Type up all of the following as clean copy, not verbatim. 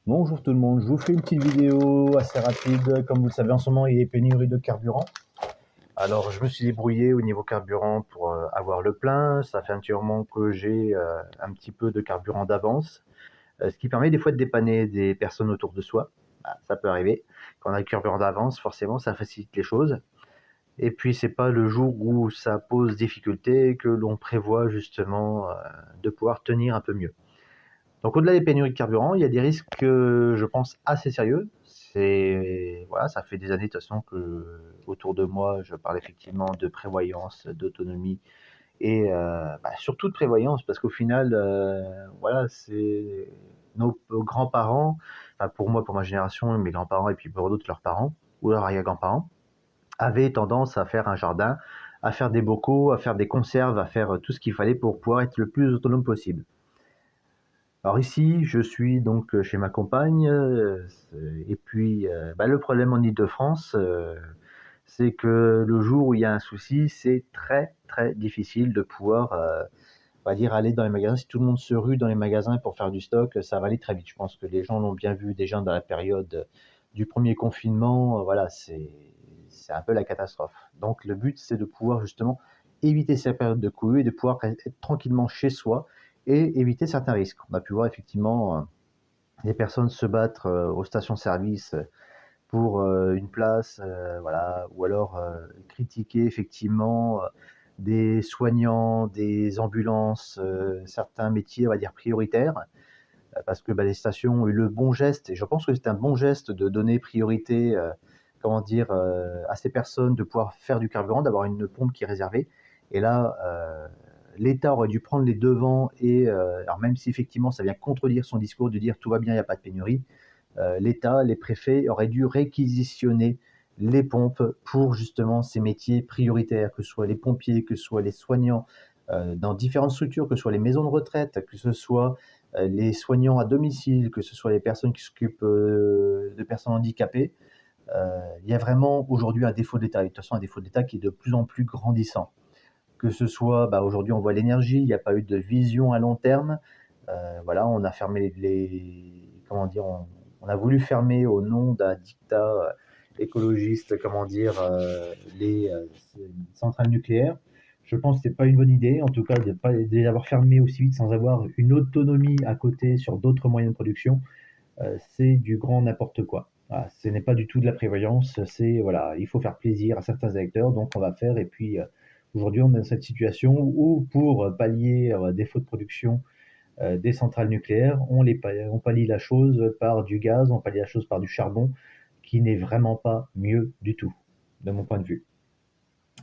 Bonjour tout le monde, je vous fais une petite vidéo assez rapide. Comme vous le savez, en ce moment, il y a des pénuries de carburant. Alors, je me suis débrouillé au niveau carburant pour avoir le plein. Ça fait un petit moment que j'ai un petit peu de carburant d'avance, ce qui permet des fois de dépanner des personnes autour de soi. Ah, ça peut arriver. Quand on a le carburant d'avance, forcément, ça facilite les choses. Et puis, c'est pas le jour où ça pose difficulté que l'on prévoit justement de pouvoir tenir un peu mieux. Donc au-delà des pénuries de carburant, il y a des risques, je pense, assez sérieux. Voilà, ça fait des années de toute façon que autour de moi, je parle effectivement de prévoyance, d'autonomie et surtout de prévoyance, parce qu'au final, voilà, c'est nos grands-parents, enfin pour moi, pour ma génération, mes grands-parents et puis pour d'autres, leurs parents ou leurs arrière-grands-parents, avaient tendance à faire un jardin, à faire des bocaux, à faire des conserves, à faire tout ce qu'il fallait pour pouvoir être le plus autonome possible. Alors ici, je suis donc chez ma compagne, et puis le problème en Île-de-France, c'est que le jour où il y a un souci, c'est très très difficile de pouvoir, on va dire, aller dans les magasins. Si tout le monde se rue dans les magasins pour faire du stock, ça va aller très vite. Je pense que les gens l'ont bien vu déjà dans la période du premier confinement. Voilà, c'est un peu la catastrophe. Donc le but, c'est de pouvoir justement éviter ces périodes de cohue et de pouvoir être tranquillement chez soi et éviter certains risques. On a pu voir effectivement des personnes se battre aux stations-service pour une place, voilà, ou alors critiquer effectivement des soignants, des ambulances, certains métiers, on va dire prioritaires, parce que les stations ont eu le bon geste, et je pense que c'est un bon geste de donner priorité, comment dire, à ces personnes de pouvoir faire du carburant, d'avoir une pompe qui est réservée. Et là, l'État aurait dû prendre les devants et, alors même si effectivement ça vient contredire son discours de dire tout va bien, il n'y a pas de pénurie, l'État, les préfets auraient dû réquisitionner les pompes pour justement ces métiers prioritaires, que ce soit les pompiers, que ce soit les soignants dans différentes structures, que ce soit les maisons de retraite, que ce soit les soignants à domicile, que ce soit les personnes qui s'occupent de personnes handicapées. Il y a vraiment aujourd'hui un défaut d'État, et de toute façon un défaut d'État qui est de plus en plus grandissant. Que ce soit, aujourd'hui on voit l'énergie, il n'y a pas eu de vision à long terme. Voilà, on a fermé comment dire, on a voulu fermer au nom d'un dictat écologiste, comment dire, les centrales nucléaires. Je pense que c'est pas une bonne idée, en tout cas de pas de les avoir fermées aussi vite sans avoir une autonomie à côté sur d'autres moyens de production. C'est du grand n'importe quoi. Voilà, ce n'est pas du tout de la prévoyance, c'est voilà, il faut faire plaisir à certains électeurs, donc on va faire. Et puis aujourd'hui, on est dans cette situation où pour pallier défaut de production des centrales nucléaires, on pallie la chose par du gaz, on pallie la chose par du charbon, qui n'est vraiment pas mieux du tout, de mon point de vue.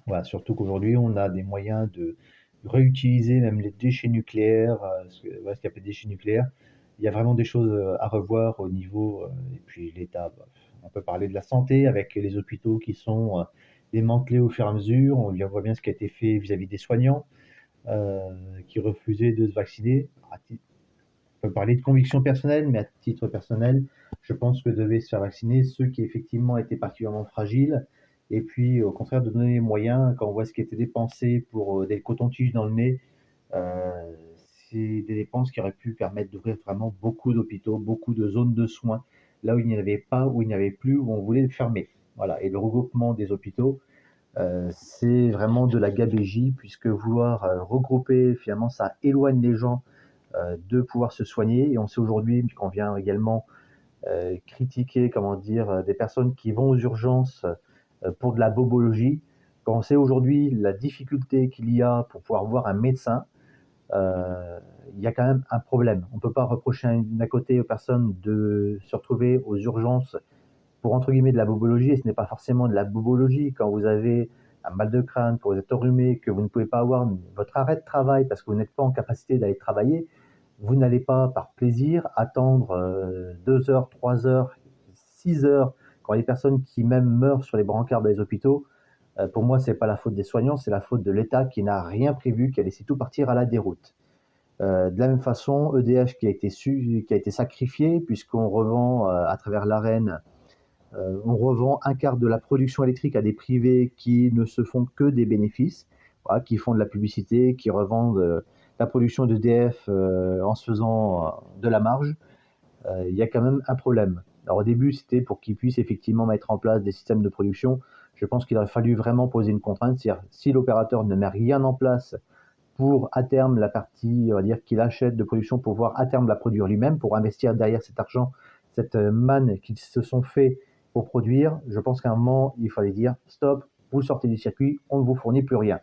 Voilà, surtout qu'aujourd'hui, on a des moyens de réutiliser même les déchets nucléaires, voilà, ce qu'on appelle déchets nucléaires. Il y a vraiment des choses à revoir au niveau, et puis l'État, on peut parler de la santé avec les hôpitaux qui sont démantelés au fur et à mesure. On voit bien ce qui a été fait vis-à-vis des soignants euh, qui refusaient de se vacciner. On peut parler de conviction personnelle, mais à titre personnel, je pense que devaient se faire vacciner ceux qui effectivement étaient particulièrement fragiles. Et puis, au contraire, de donner les moyens, quand on voit ce qui était dépensé pour des cotons-tiges dans le nez, euh, c'est des dépenses qui auraient pu permettre d'ouvrir vraiment beaucoup d'hôpitaux, beaucoup de zones de soins, là où il n'y en avait pas, où il n'y avait plus, où on voulait fermer. Voilà. Et le regroupement des hôpitaux, c'est vraiment de la gabegie, puisque vouloir regrouper, finalement, ça éloigne les gens de pouvoir se soigner. Et on sait aujourd'hui qu'on vient également critiquer, comment dire, des personnes qui vont aux urgences pour de la bobologie. Quand on sait aujourd'hui la difficulté qu'il y a pour pouvoir voir un médecin, il y a quand même un problème. On ne peut pas reprocher d'un côté aux personnes de se retrouver aux urgences pour entre guillemets de la bobologie, et ce n'est pas forcément de la bobologie. Quand vous avez un mal de crâne, que vous êtes enrhumé, que vous ne pouvez pas avoir votre arrêt de travail parce que vous n'êtes pas en capacité d'aller travailler, vous n'allez pas par plaisir attendre 2 heures, 3 heures, 6 heures, quand les personnes qui même meurent sur les brancards dans les hôpitaux. Pour moi, c'est pas la faute des soignants, c'est la faute de l'État qui n'a rien prévu, qui a laissé tout partir à la déroute. De la même façon, EDF qui a été sacrifié, puisqu'on revend à travers l'AREN, on revend un quart de la production électrique à des privés qui ne se font que des bénéfices, voilà, qui font de la publicité, qui revendent la production d'EDF en se faisant de la marge. il y a quand même un problème. Alors au début, c'était pour qu'ils puissent effectivement mettre en place des systèmes de production. Je pense qu'il aurait fallu vraiment poser une contrainte, c'est-à-dire si l'opérateur ne met rien en place pour à terme la partie, on va dire, qu'il achète de production pour pouvoir à terme la produire lui-même, pour investir derrière cet argent, cette manne qu'ils se sont fait pour produire, je pense qu'à un moment, il fallait dire stop, vous sortez du circuit, on ne vous fournit plus rien.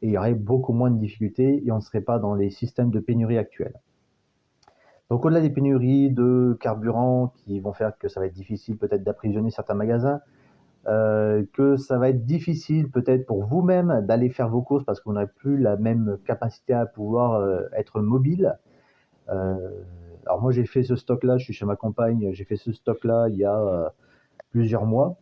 Et il y aurait beaucoup moins de difficultés et on ne serait pas dans les systèmes de pénurie actuels. Donc au-delà des pénuries de carburant qui vont faire que ça va être difficile peut-être d'approvisionner certains magasins, que ça va être difficile peut-être pour vous-même d'aller faire vos courses parce qu'on n'aurait plus la même capacité à pouvoir être mobile. Euh, alors moi j'ai fait ce stock-là, je suis chez ma compagne, j'ai fait ce stock-là il y a plusieurs mois.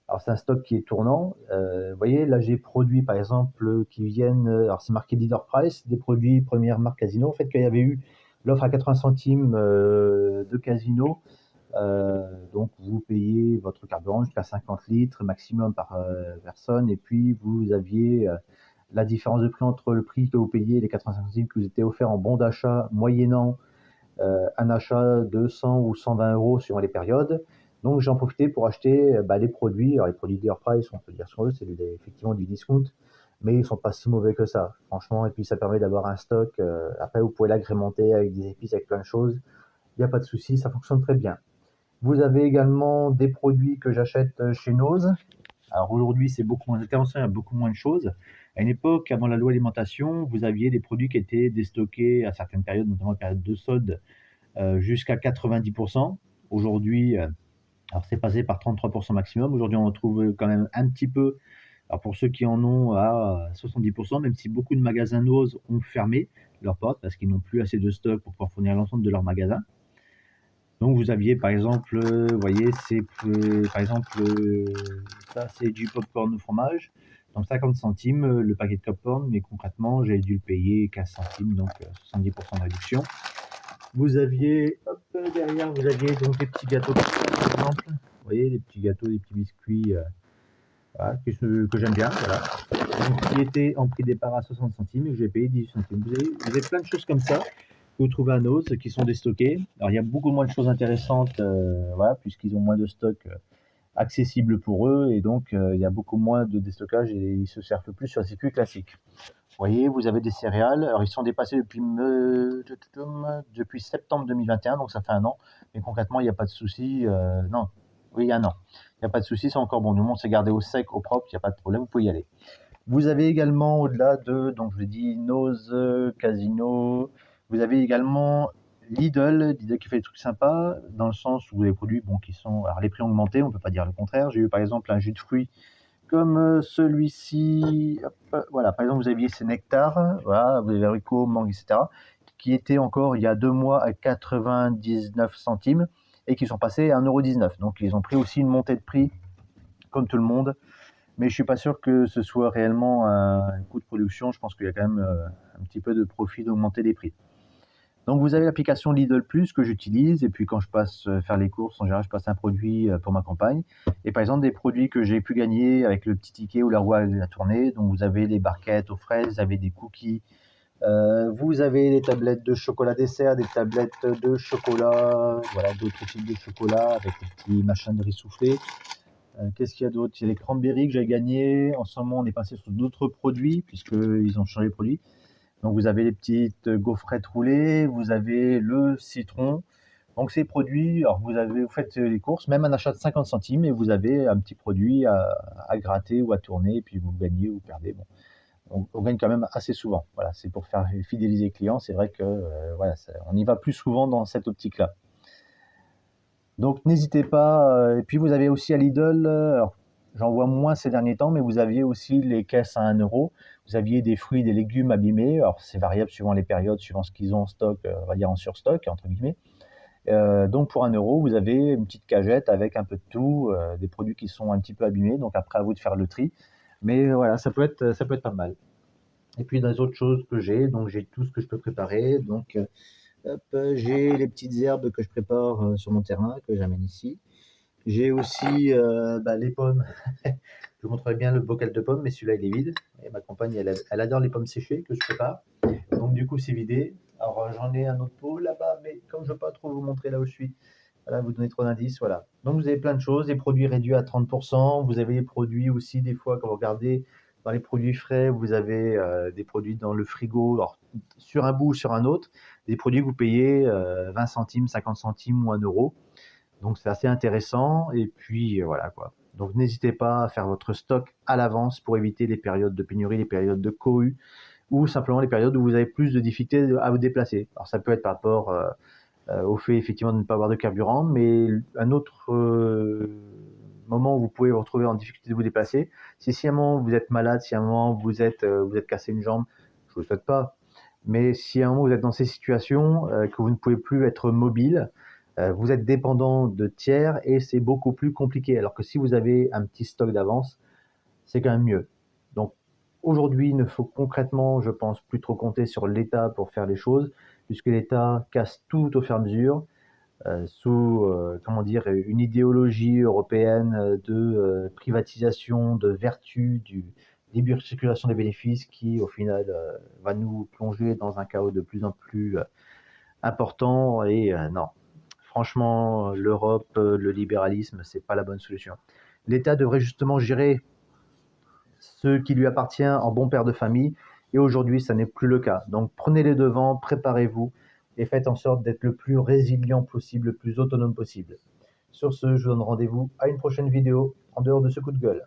Alors c'est un stock qui est tournant. Vous voyez, là j'ai produits par exemple qui viennent, alors c'est marqué Leader Price, des produits première marque Casino. En fait, quand il y avait eu l'offre à 80 centimes de Casino, donc vous payez votre carburant jusqu'à 50 litres maximum par personne, et puis vous aviez la différence de prix entre le prix que vous payez et les 85 centimes qui vous étaient offerts en bon d'achat, moyennant un achat de 100 ou 120 euros suivant les périodes. Donc j'en profitais pour acheter les produits. Alors les produits Dear Price, on peut dire sur eux, c'est effectivement du discount, mais ils sont pas si mauvais que ça, franchement. Et puis ça permet d'avoir un stock. Après, vous pouvez l'agrémenter avec des épices, avec plein de choses. Il n'y a pas de souci, ça fonctionne très bien. Vous avez également des produits que j'achète chez Nose. Alors aujourd'hui, c'est beaucoup moins intervention, il y a beaucoup moins de choses. À une époque, avant la loi alimentation, vous aviez des produits qui étaient déstockés à certaines périodes, notamment la période de solde, jusqu'à 90%. Aujourd'hui, alors c'est passé par 33% maximum. Aujourd'hui, on en trouve quand même un petit peu. Alors pour ceux qui en ont à 70%, même si beaucoup de magasins Nose ont fermé leurs portes parce qu'ils n'ont plus assez de stock pour pouvoir fournir l'ensemble de leurs magasins. Donc vous aviez par exemple, vous voyez, c'est par exemple, ça c'est du popcorn au fromage, donc 50 centimes le paquet de popcorn, mais concrètement j'ai dû le payer 15 centimes, donc 70% de réduction. Vous aviez, hop, derrière, vous aviez donc des petits gâteaux par exemple, vous voyez, des petits gâteaux, des petits biscuits, voilà, que j'aime bien, voilà. Donc, qui étaient en prix départ à 60 centimes et que j'ai payé 18 centimes. Vous avez plein de choses comme ça que vous trouvez à Nose qui sont déstockées. Alors il y a beaucoup moins de choses intéressantes, voilà, puisqu'ils ont moins de stock accessible pour eux et donc il y a beaucoup moins de déstockage et ils se servent plus sur les circuits classiques. Vous voyez, vous avez des céréales. Alors ils sont dépassés depuis septembre 2021, donc ça fait un an. Mais concrètement, il n'y a pas de souci. Non, oui, il y a un an. Il n'y a pas de souci, c'est encore bon. Du moment c'est gardé au sec, au propre, il n'y a pas de problème, vous pouvez y aller. Vous avez également, au-delà de, donc je l'ai dit, Nose, Casino, vous avez également Lidl qui fait des trucs sympas, dans le sens où les produits, bon, qui sont, alors les prix ont augmenté, on ne peut pas dire le contraire. J'ai eu par exemple un jus de fruits comme celui-ci, voilà, par exemple vous aviez ces nectars, voilà, vous avez haricots, mangue, etc., qui étaient encore il y a 2 mois à 99 centimes et qui sont passés à 1,19 €. Donc ils ont pris aussi une montée de prix, comme tout le monde, mais je suis pas sûr que ce soit réellement un coût de production. Je pense qu'il y a quand même un petit peu de profit d'augmenter les prix. Donc vous avez l'application Lidl Plus que j'utilise, et puis quand je passe faire les courses, en général je passe un produit pour ma campagne. Et par exemple des produits que j'ai pu gagner avec le petit ticket ou la roue à tourner, donc vous avez les barquettes aux fraises, vous avez des cookies, vous avez des tablettes de chocolat dessert, des tablettes de chocolat, voilà, d'autres types de chocolat avec des petits machins de riz soufflé. Qu'est-ce qu'il y a d'autre? Il y a les cranberries que j'ai gagné. En ce moment, on est passé sur d'autres produits puisqu'ils ont changé de produit. Donc, vous avez les petites gaufrettes roulées, vous avez le citron. Donc, ces produits, alors vous faites les courses, même un achat de 50 centimes, et vous avez un petit produit à gratter ou à tourner, et puis vous gagnez ou perdez. Bon, on gagne quand même assez souvent. Voilà, c'est pour faire fidéliser les clients. C'est vrai que voilà, on y va plus souvent dans cette optique-là. Donc n'hésitez pas. Et puis vous avez aussi à Lidl, alors j'en vois moins ces derniers temps, mais vous aviez aussi les caisses à 1 €. Vous aviez des fruits, des légumes abîmés. Alors c'est variable suivant les périodes, suivant ce qu'ils ont en stock, on va dire en surstock, entre guillemets. Donc pour 1 €, vous avez une petite cagette avec un peu de tout, des produits qui sont un petit peu abîmés. Donc après à vous de faire le tri. Mais voilà, ça peut être pas mal. Et puis dans les autres choses que j'ai, donc j'ai tout ce que je peux préparer. Donc hop, j'ai les petites herbes que je prépare sur mon terrain, que j'amène ici. J'ai aussi les pommes. Je vous montrerai bien le bocal de pommes, mais celui-là il est vide. Et ma compagne, elle adore les pommes séchées que je prépare. Donc du coup c'est vidé. Alors j'en ai un autre pot là-bas, mais comme je ne veux pas trop vous montrer là où je suis, Voilà, vous donnez trop d'indices, voilà. Donc vous avez plein de choses, des produits réduits à 30%, vous avez des produits aussi des fois quand vous regardez dans les produits frais, vous avez des produits dans le frigo, alors, sur un bout ou sur un autre, des produits que vous payez 20 centimes, 50 centimes ou 1 euro. Donc c'est assez intéressant et puis voilà quoi. Donc n'hésitez pas à faire votre stock à l'avance pour éviter les périodes de pénurie, les périodes de cohue ou simplement les périodes où vous avez plus de difficultés à vous déplacer. Alors ça peut être par rapport au fait effectivement de ne pas avoir de carburant, mais un autre moment où vous pouvez vous retrouver en difficulté de vous déplacer, c'est si à un moment vous êtes malade, si à un moment vous êtes cassé une jambe, je ne vous le souhaite pas, mais si à un moment vous êtes dans ces situations que vous ne pouvez plus être mobile, vous êtes dépendant de tiers et c'est beaucoup plus compliqué. Alors que si vous avez un petit stock d'avance, c'est quand même mieux. Donc aujourd'hui, il ne faut concrètement, je pense, plus trop compter sur l'État pour faire les choses, puisque l'État casse tout au fur et à mesure sous comment dire, une idéologie européenne de privatisation, de vertu, du libre circulation des bénéfices qui, au final, va nous plonger dans un chaos de plus en plus important. Et non, franchement, l'Europe, le libéralisme, c'est pas la bonne solution. L'État devrait justement gérer ce qui lui appartient en bon père de famille. Et aujourd'hui, ça n'est plus le cas. Donc prenez les devants, préparez-vous et faites en sorte d'être le plus résilient possible, le plus autonome possible. Sur ce, je vous donne rendez-vous à une prochaine vidéo en dehors de ce coup de gueule.